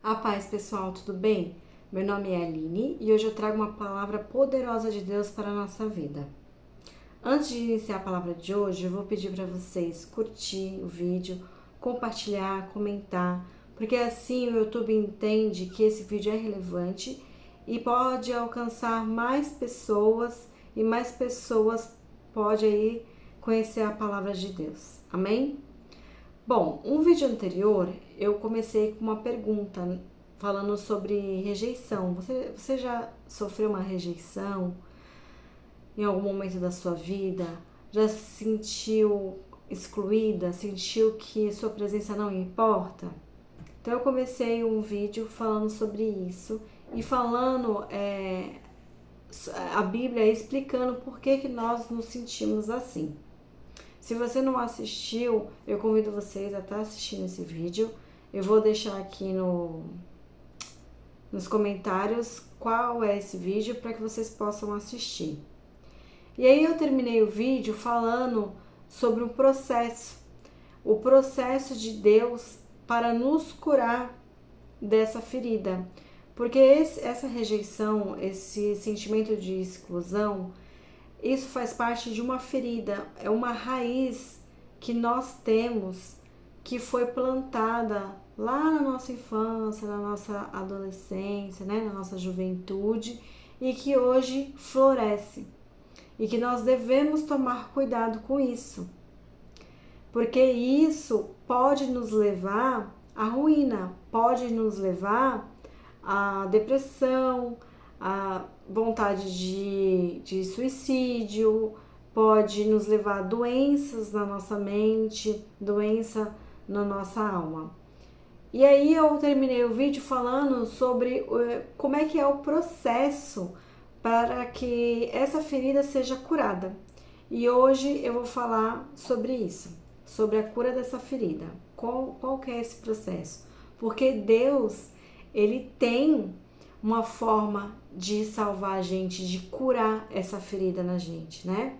A paz, pessoal, tudo bem? Meu nome é Aline e hoje eu trago uma palavra poderosa de Deus para a nossa vida. Antes de iniciar a palavra de hoje, eu vou pedir para vocês curtir o vídeo, compartilhar, comentar, porque assim o YouTube entende que esse vídeo é relevante e pode alcançar mais pessoas e mais pessoas podem aí conhecer a palavra de Deus. Amém? Bom, um vídeo anterior eu comecei com uma pergunta falando sobre rejeição. Você já sofreu uma rejeição em algum momento da sua vida? Já se sentiu excluída? Sentiu que sua presença não importa? Então eu comecei um vídeo falando sobre isso e falando a Bíblia explicando por que nós nos sentimos assim. Se você não assistiu, eu convido vocês a estar assistindo esse vídeo. Eu vou deixar aqui nos comentários qual é esse vídeo para que vocês possam assistir. E aí eu terminei o vídeo falando sobre o processo de Deus para nos curar dessa ferida. Porque essa rejeição, esse sentimento de exclusão, isso faz parte de uma ferida, é uma raiz que nós temos que foi plantada lá na nossa infância, na nossa adolescência, né, na nossa juventude e que hoje floresce. E que nós devemos tomar cuidado com isso, porque isso pode nos levar à ruína, pode nos levar à depressão, à vontade de suicídio, pode nos levar a doenças na nossa mente, doença na nossa alma. E aí eu terminei o vídeo falando sobre como é que é o processo para que essa ferida seja curada. E hoje eu vou falar sobre isso, sobre a cura dessa ferida. Qual que é esse processo? Porque Deus, Ele tem uma forma de salvar a gente, de curar essa ferida na gente, né?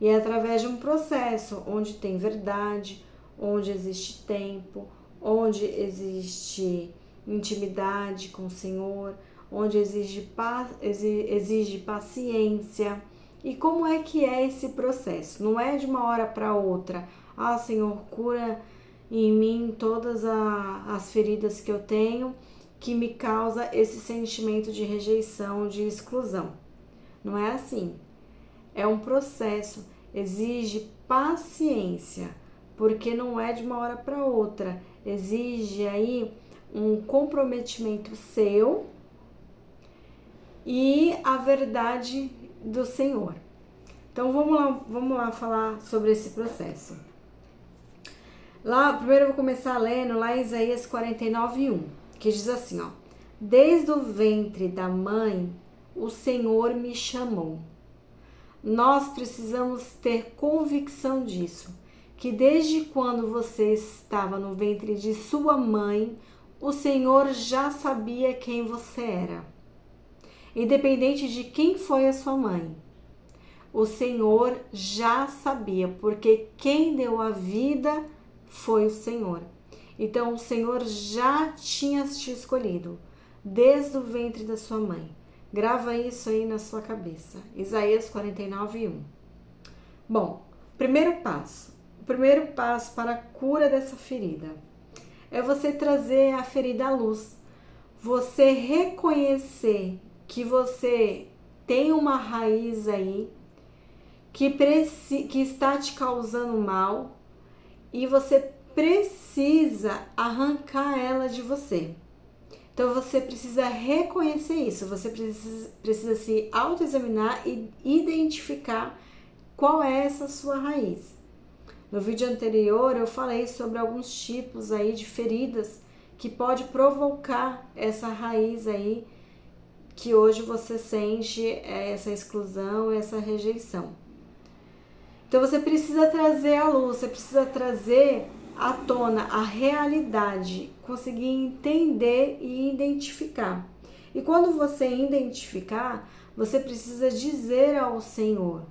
E é através de um processo onde tem verdade, onde existe tempo, onde existe intimidade com o Senhor, onde exige paciência. E como é que é esse processo? Não é de uma hora para outra. Ah, Senhor, cura em mim todas as feridas que eu tenho, que me causa esse sentimento de rejeição, de exclusão. Não é assim. É um processo, exige paciência, porque não é de uma hora para outra. Exige aí um comprometimento seu e a verdade do Senhor. Então vamos lá falar sobre esse processo. Lá, primeiro eu vou começar lendo lá em Isaías 49:1, que diz assim, ó: Desde o ventre da mãe, o Senhor me chamou. Nós precisamos ter convicção disso, que desde quando você estava no ventre de sua mãe, o Senhor já sabia quem você era. Independente de quem foi a sua mãe, o Senhor já sabia, porque quem deu a vida foi o Senhor. Então o Senhor já tinha te escolhido desde o ventre da sua mãe. Grava isso aí na sua cabeça. Isaías 49:1. Bom, o primeiro passo para a cura dessa ferida é você trazer a ferida à luz. Você reconhecer que você tem uma raiz aí que está te causando mal e você precisa arrancar ela de você. Então você precisa reconhecer isso, você precisa se autoexaminar e identificar qual é essa sua raiz. No vídeo anterior eu falei sobre alguns tipos aí de feridas que pode provocar essa raiz aí que hoje você sente essa exclusão, essa rejeição. Então você precisa trazer à luz, você precisa trazer à tona a realidade, conseguir entender e identificar. E quando você identificar, você precisa dizer ao Senhor,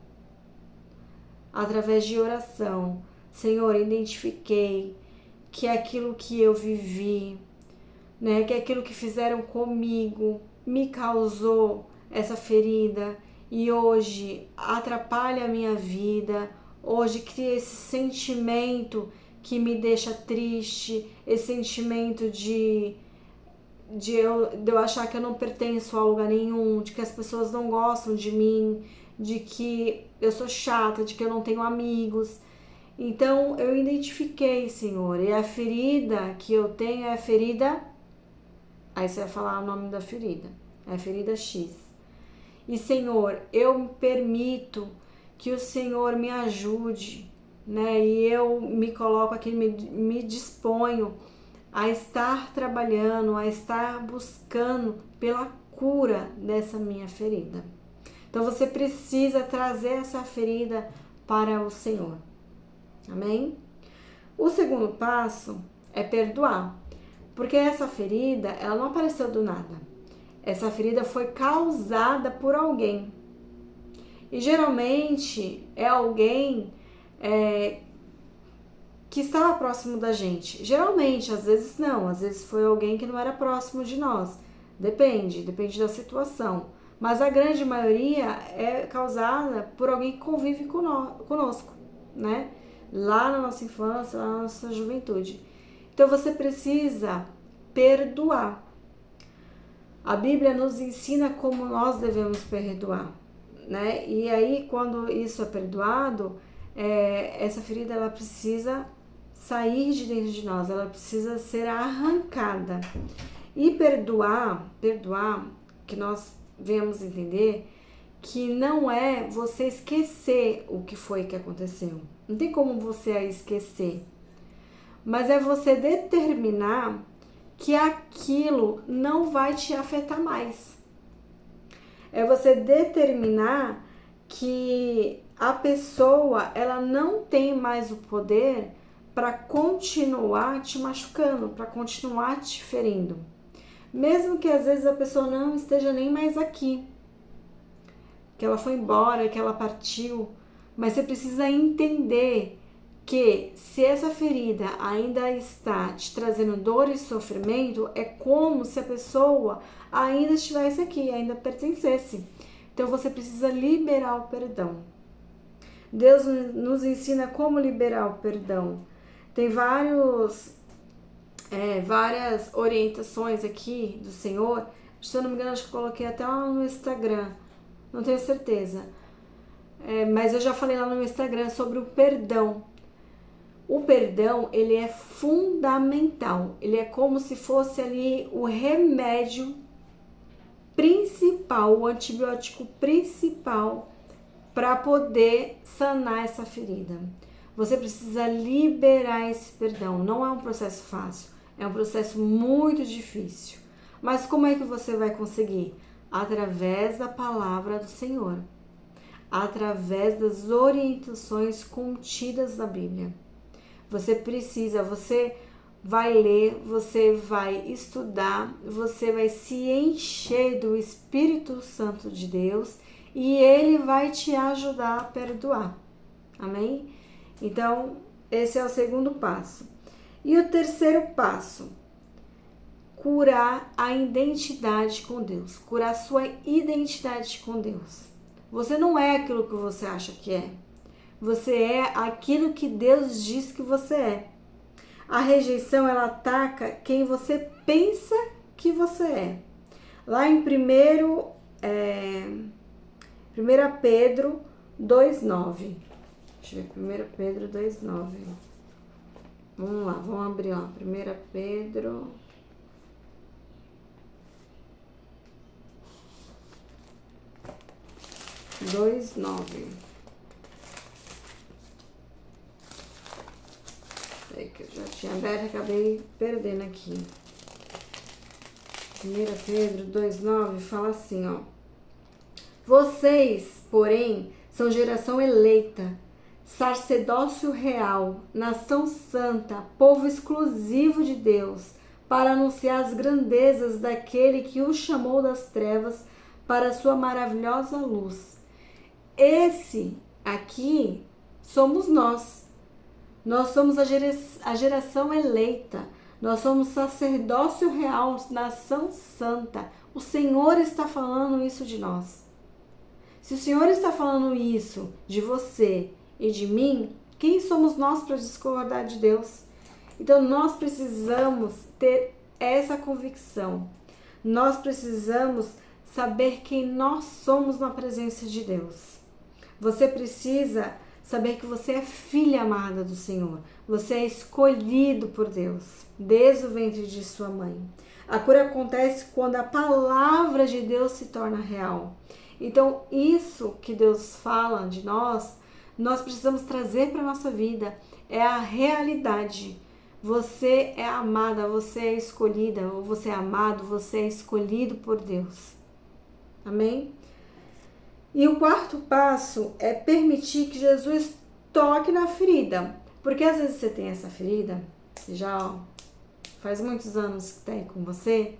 através de oração: Senhor, identifiquei que aquilo que eu vivi né? Que aquilo que fizeram comigo me causou essa ferida e hoje atrapalha a minha vida, hoje cria esse sentimento que me deixa triste, esse sentimento de eu achar que eu não pertenço a lugar nenhum, de que as pessoas não gostam de mim, de que eu sou chata, de que eu não tenho amigos. Então eu identifiquei, Senhor, e a ferida que eu tenho é a ferida. Aí você vai falar o nome da ferida, é a ferida X. E Senhor, eu me permito que o Senhor me ajude, né? E eu me coloco aqui, me disponho a estar trabalhando, a estar buscando pela cura dessa minha ferida. Então você precisa trazer essa ferida para o Senhor. Amém? O segundo passo é perdoar. Porque essa ferida, ela não apareceu do nada. Essa ferida foi causada por alguém. E geralmente é alguém que estava próximo da gente. Geralmente, às vezes não. Às vezes foi alguém que não era próximo de nós. Depende da situação. Mas a grande maioria é causada por alguém que convive conosco, né? Lá na nossa infância, lá na nossa juventude. Então você precisa perdoar. A Bíblia nos ensina como nós devemos perdoar, né? E aí, quando isso é perdoado, essa ferida ela precisa sair de dentro de nós, ela precisa ser arrancada. E perdoar, que nós venhamos entender que não é você esquecer o que foi que aconteceu. Não tem como você esquecer. Mas é você determinar que aquilo não vai te afetar mais. É você determinar que a pessoa ela não tem mais o poder para continuar te machucando, para continuar te ferindo. Mesmo que às vezes a pessoa não esteja nem mais aqui, que ela foi embora, que ela partiu, mas você precisa entender que se essa ferida ainda está te trazendo dor e sofrimento, é como se a pessoa ainda estivesse aqui, ainda pertencesse. Então você precisa liberar o perdão. Deus nos ensina como liberar o perdão. Tem várias orientações aqui do Senhor. Se eu não me engano, acho que eu coloquei até lá no Instagram. Não tenho certeza. Mas eu já falei lá no meu Instagram sobre o perdão. O perdão, ele é fundamental. Ele é como se fosse ali o remédio principal, o antibiótico principal para poder sanar essa ferida. Você precisa liberar esse perdão. Não é um processo fácil, é um processo muito difícil. Mas como é que você vai conseguir? Através da palavra do Senhor, através das orientações contidas na Bíblia. Você vai ler, você vai estudar, você vai se encher do Espírito Santo de Deus e ele vai te ajudar a perdoar. Amém? Então, esse é o segundo passo. E o terceiro passo, curar a identidade com Deus, curar a sua identidade com Deus. Você não é aquilo que você acha que é. Você é aquilo que Deus diz que você é. A rejeição, ela ataca quem você pensa que você é. Lá em 1 Pedro 2,9. Deixa eu ver, 1 Pedro 2,9. Vamos lá, vamos abrir, ó. 1 Pedro 2,9. Que eu já tinha aberto e acabei perdendo aqui. 1 Pedro 2,9 fala assim, ó. Vocês, porém, são geração eleita, sacerdócio real, nação santa, povo exclusivo de Deus, para anunciar as grandezas daquele que os chamou das trevas para a sua maravilhosa luz. Esse aqui somos nós. Nós somos a geração eleita. Nós somos sacerdócio real, nação santa. O Senhor está falando isso de nós. Se o Senhor está falando isso de você e de mim, quem somos nós para discordar de Deus? Então nós precisamos ter essa convicção. Nós precisamos saber quem nós somos na presença de Deus. Você precisa saber que você é filha amada do Senhor. Você é escolhido por Deus, desde o ventre de sua mãe. A cura acontece quando a palavra de Deus se torna real. Então, isso que Deus fala de nós, nós precisamos trazer para a nossa vida. É a realidade. Você é amada, você é escolhida, ou você é amado, você é escolhido por Deus. Amém? E o quarto passo é permitir que Jesus toque na ferida. Porque às vezes você tem essa ferida, já faz muitos anos que tem com você,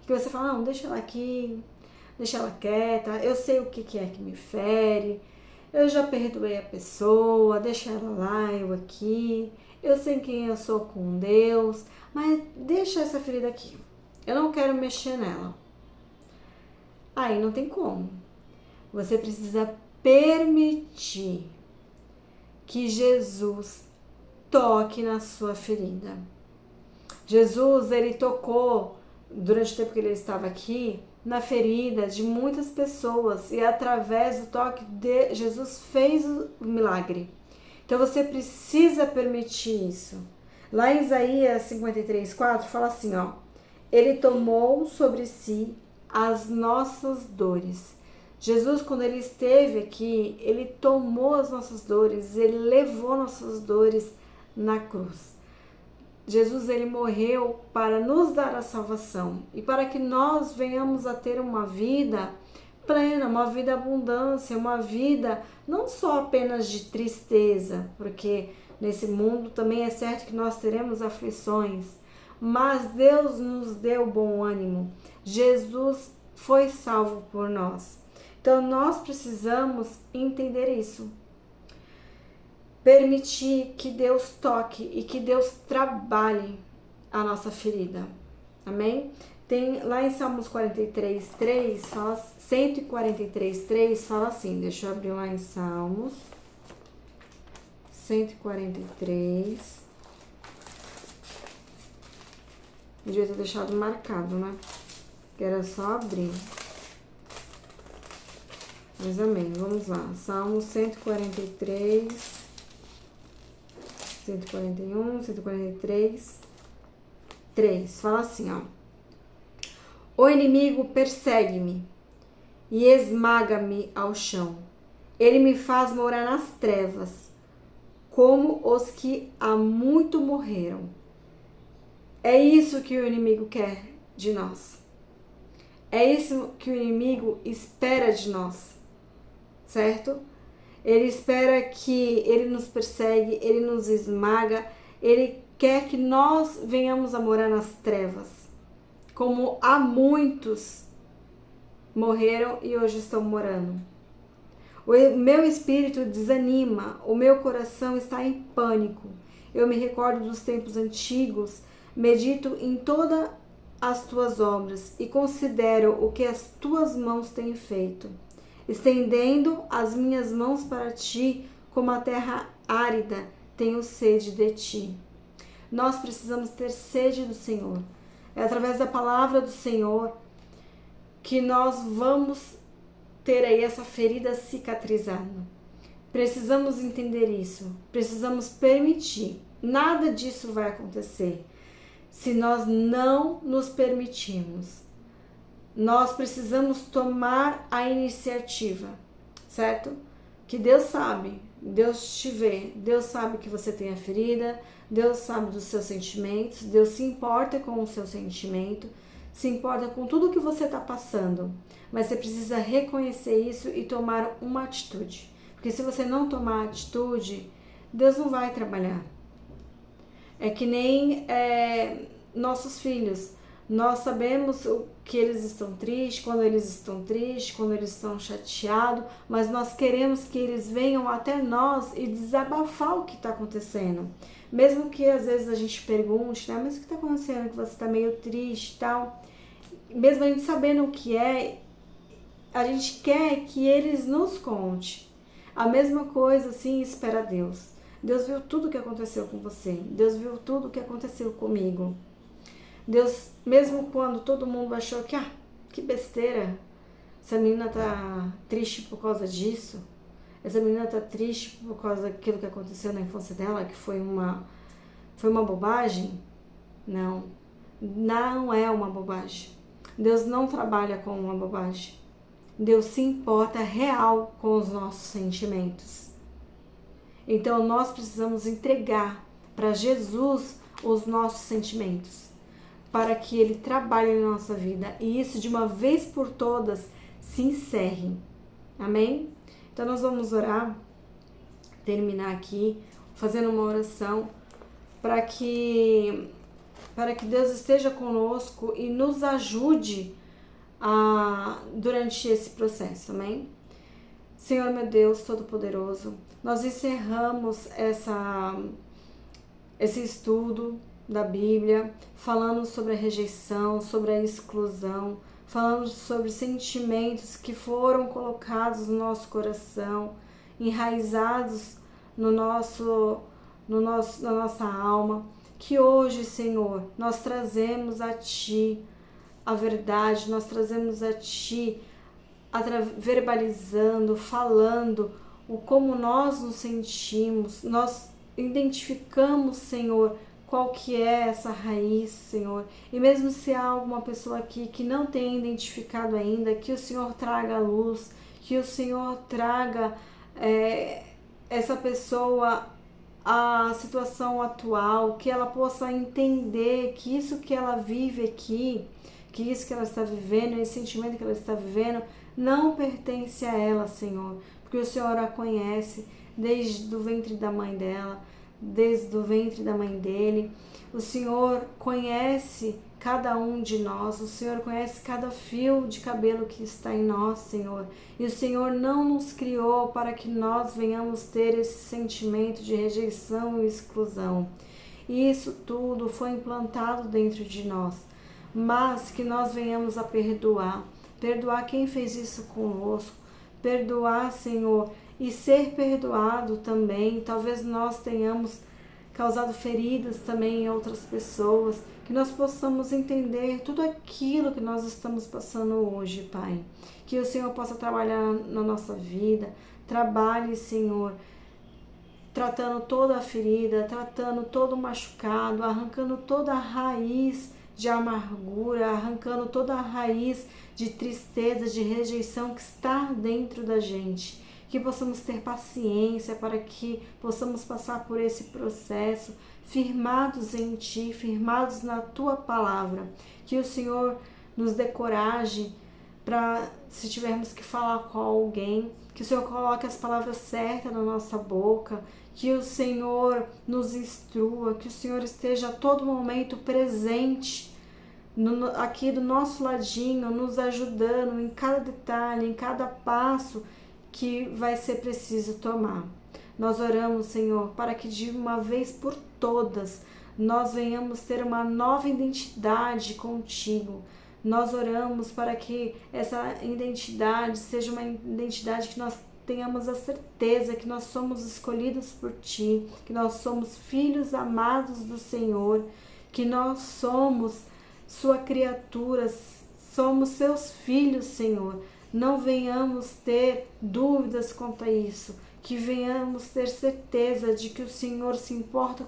que você fala, não, deixa ela aqui, deixa ela quieta, eu sei o que é que me fere, eu já perdoei a pessoa, deixa ela lá, eu aqui, eu sei quem eu sou com Deus, mas deixa essa ferida aqui, eu não quero mexer nela. Aí não tem como. Você precisa permitir que Jesus toque na sua ferida. Jesus, ele tocou, durante o tempo que ele estava aqui, na ferida de muitas pessoas e através do toque de Jesus fez o milagre. Então você precisa permitir isso. Lá em Isaías 53:4 fala assim, ó: Ele tomou sobre si as nossas dores. Jesus, quando ele esteve aqui, ele tomou as nossas dores, ele levou nossas dores na cruz. Jesus, ele morreu para nos dar a salvação e para que nós venhamos a ter uma vida plena, uma vida abundância, uma vida não só apenas de tristeza, porque nesse mundo também é certo que nós teremos aflições, mas Deus nos deu bom ânimo. Jesus foi salvo por nós. Então nós precisamos entender isso. Permitir que Deus toque e que Deus trabalhe a nossa ferida. Amém? Tem lá em Salmos 43:3, fala 143:3, fala assim, deixa eu abrir lá em Salmos 143. Devia ter deixado marcado, né? Que era só abrir. Mas amém, vamos lá. Salmos 143, 141, 143, 3. Fala assim, ó. O inimigo persegue-me e esmaga-me ao chão. Ele me faz morar nas trevas, como os que há muito morreram. É isso que o inimigo quer de nós. É isso que o inimigo espera de nós, certo? Ele espera que ele nos persegue, ele nos esmaga, ele quer que nós venhamos a morar nas trevas, como há muitos morreram e hoje estão morando. O meu espírito desanima, o meu coração está em pânico. Eu me recordo dos tempos antigos, medito em todas as tuas obras e considero o que as tuas mãos têm feito. Estendendo as minhas mãos para ti, como a terra árida, tenho sede de ti. Nós precisamos ter sede do Senhor. É através da palavra do Senhor que nós vamos ter aí essa ferida cicatrizada. Precisamos entender isso. Precisamos permitir. Nada disso vai acontecer se nós não nos permitirmos. Nós precisamos tomar a iniciativa, certo? Que Deus sabe, Deus te vê, Deus sabe que você tem a ferida, Deus sabe dos seus sentimentos, Deus se importa com o seu sentimento, se importa com tudo que você está passando, mas você precisa reconhecer isso e tomar uma atitude, porque se você não tomar atitude, Deus não vai trabalhar. É que nem nossos filhos. Nós sabemos que eles estão tristes, quando eles estão tristes, quando eles estão chateados, mas nós queremos que eles venham até nós e desabafar o que está acontecendo. Mesmo que às vezes a gente pergunte, né, mas o que está acontecendo, que você está meio triste e tal, mesmo a gente sabendo o que é, a gente quer que eles nos conte. A mesma coisa, assim, espera Deus. Deus viu tudo o que aconteceu com você. Deus viu tudo o que aconteceu comigo. Deus, mesmo quando todo mundo achou que besteira, essa menina tá triste por causa disso, essa menina tá triste por causa daquilo que aconteceu na infância dela, que foi uma bobagem. Não, não é uma bobagem. Deus não trabalha com uma bobagem. Deus se importa real com os nossos sentimentos. Então nós precisamos entregar para Jesus os nossos sentimentos, para que Ele trabalhe na nossa vida e isso de uma vez por todas se encerre. Amém? Então nós vamos orar, terminar aqui, fazendo uma oração para que Deus esteja conosco e nos ajude durante esse processo, amém? Senhor meu Deus Todo-Poderoso, nós encerramos esse estudo da Bíblia, falando sobre a rejeição, sobre a exclusão, falando sobre sentimentos que foram colocados no nosso coração, enraizados na nossa alma, que hoje, Senhor, nós trazemos a Ti a verdade, nós trazemos a Ti, verbalizando, falando o como nós nos sentimos, nós identificamos, Senhor, qual que é essa raiz, Senhor. E mesmo se há alguma pessoa aqui que não tenha identificado ainda, que o Senhor traga a luz, que o Senhor traga essa pessoa a situação atual, que ela possa entender que isso que ela vive aqui, que isso que ela está vivendo, esse sentimento que ela está vivendo, não pertence a ela, Senhor, porque o Senhor a conhece desde o ventre da mãe dela, desde o ventre da mãe dele. O Senhor conhece cada um de nós, o Senhor conhece cada fio de cabelo que está em nós, Senhor. E o Senhor não nos criou para que nós venhamos ter esse sentimento de rejeição e exclusão. E isso tudo foi implantado dentro de nós, mas que nós venhamos a perdoar quem fez isso conosco, perdoar, Senhor, e ser perdoado também. Talvez nós tenhamos causado feridas também em outras pessoas, que nós possamos entender tudo aquilo que nós estamos passando hoje, Pai. Que o Senhor possa trabalhar na nossa vida, trabalhe, Senhor, tratando toda a ferida, tratando todo o machucado, arrancando toda a raiz de amargura, arrancando toda a raiz de tristeza, de rejeição que está dentro da gente. Que possamos ter paciência para que possamos passar por esse processo firmados em Ti, firmados na Tua palavra. Que o Senhor nos dê coragem para, se tivermos que falar com alguém, que o Senhor coloque as palavras certas na nossa boca, que o Senhor nos instrua, que o Senhor esteja a todo momento presente aqui do nosso ladinho, nos ajudando em cada detalhe, em cada passo que vai ser preciso tomar. Nós oramos, Senhor, para que de uma vez por todas nós venhamos ter uma nova identidade contigo. Nós oramos para que essa identidade seja uma identidade que nós tenhamos a certeza que nós somos escolhidos por Ti, que nós somos filhos amados do Senhor, que nós somos Sua criatura, somos Seus filhos, Senhor. Não venhamos ter dúvidas quanto a isso, que venhamos ter certeza de que o Senhor se importa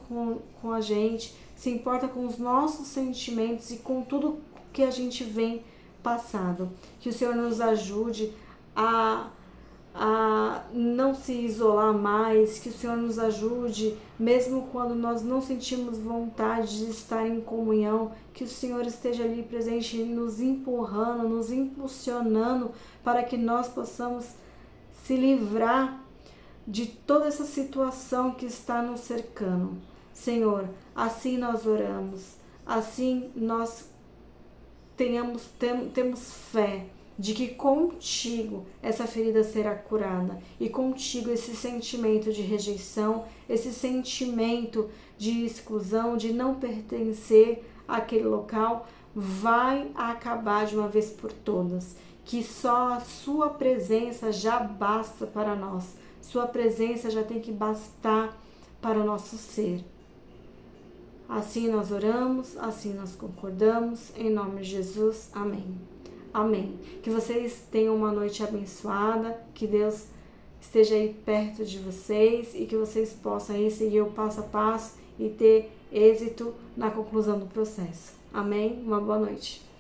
com a gente, se importa com os nossos sentimentos e com tudo que a gente vem passado. Que o Senhor nos ajude a não se isolar mais, que o Senhor nos ajude, mesmo quando nós não sentimos vontade de estar em comunhão, que o Senhor esteja ali presente, nos empurrando, nos impulsionando, para que nós possamos se livrar de toda essa situação que está nos cercando. Senhor, assim nós oramos, assim nós temos fé de que contigo essa ferida será curada e contigo esse sentimento de rejeição, esse sentimento de exclusão, de não pertencer àquele local, vai acabar de uma vez por todas. Que só a sua presença já basta para nós. Sua presença já tem que bastar para o nosso ser. Assim nós oramos, assim nós concordamos, em nome de Jesus, amém. Amém. Que vocês tenham uma noite abençoada, que Deus esteja aí perto de vocês e que vocês possam aí seguir o passo a passo e ter êxito na conclusão do processo. Amém? Uma boa noite.